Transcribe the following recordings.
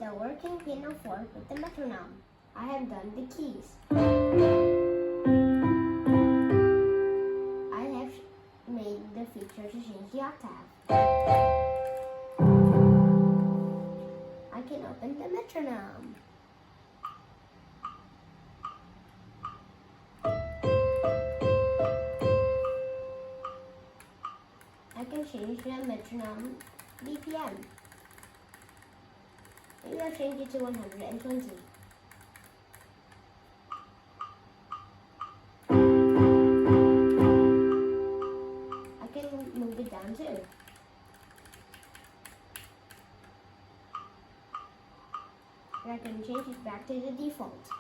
the working piano fork with the metronome. I have done the keys. I have made the feature to change the octave. I can open the metronome. I can change the metronome BPM. Maybe I'll change it to 120. I can move it down too. And I can change it back to the default.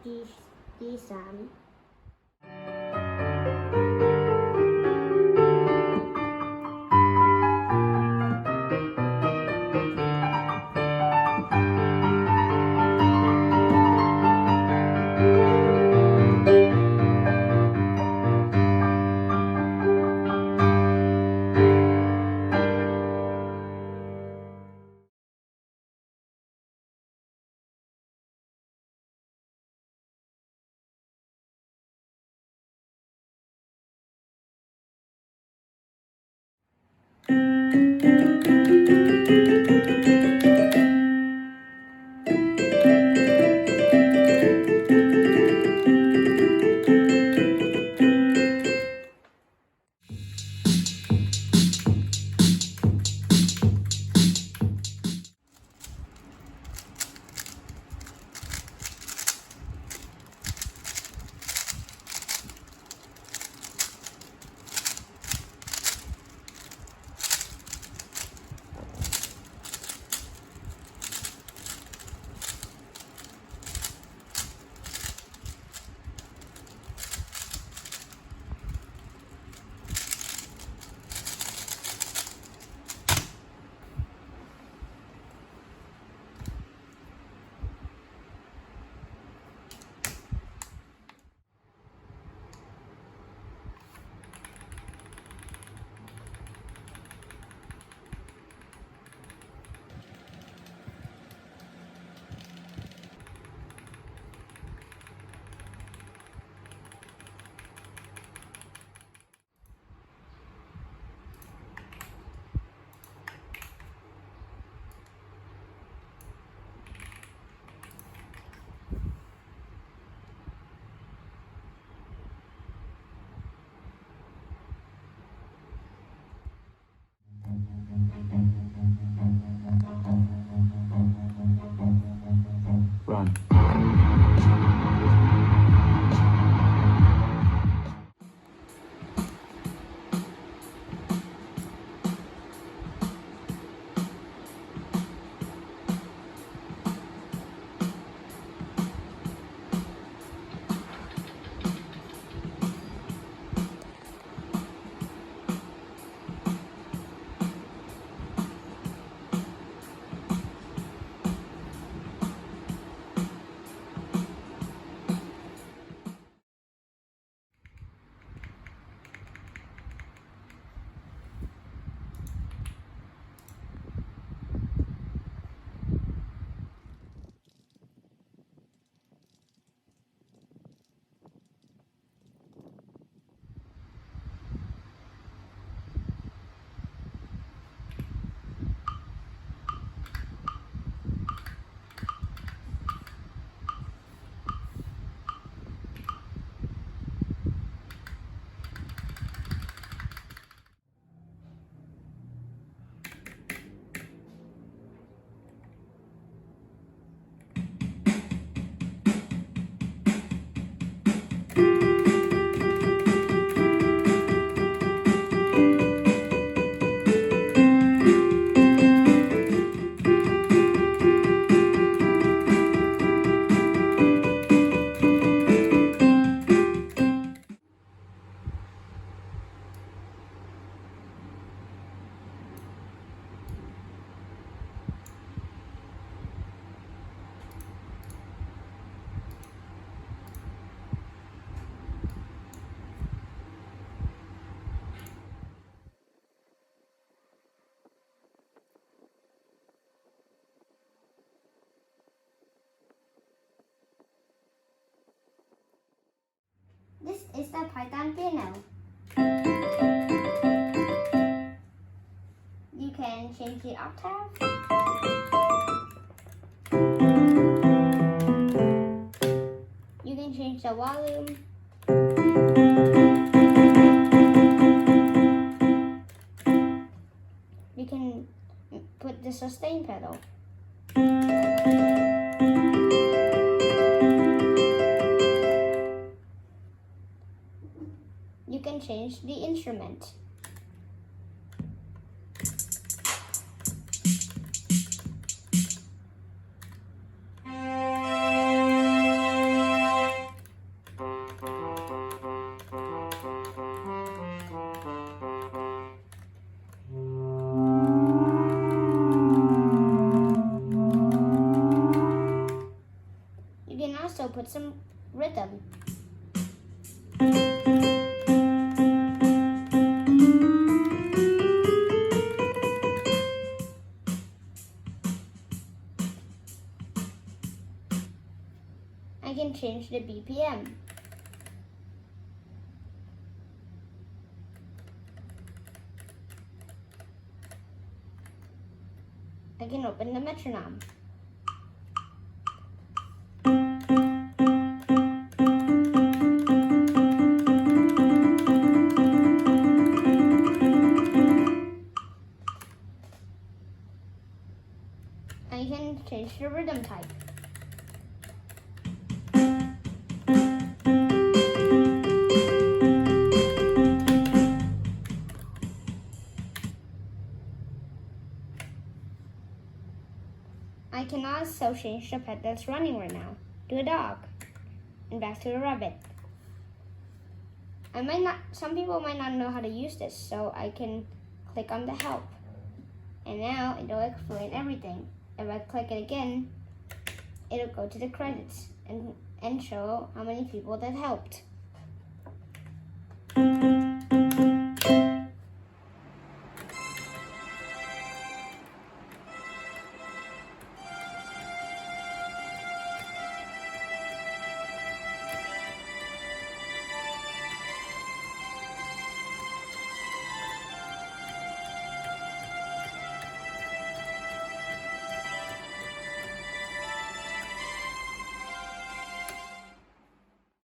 D3 Run. This is the PythonPiano. You can change the octave. You can change the volume. You can put the sustain pedal. You can change the instrument. You can also put some rhythm. I can change the BPM. can open the metronome. And you can change the rhythm type. I can also change the pet that's running right now to a dog and back to a rabbit. Some people might not know how to use this, so I can click on the help. And now it'll explain everything. If I click it again, it'll go to the credits and show how many people that helped.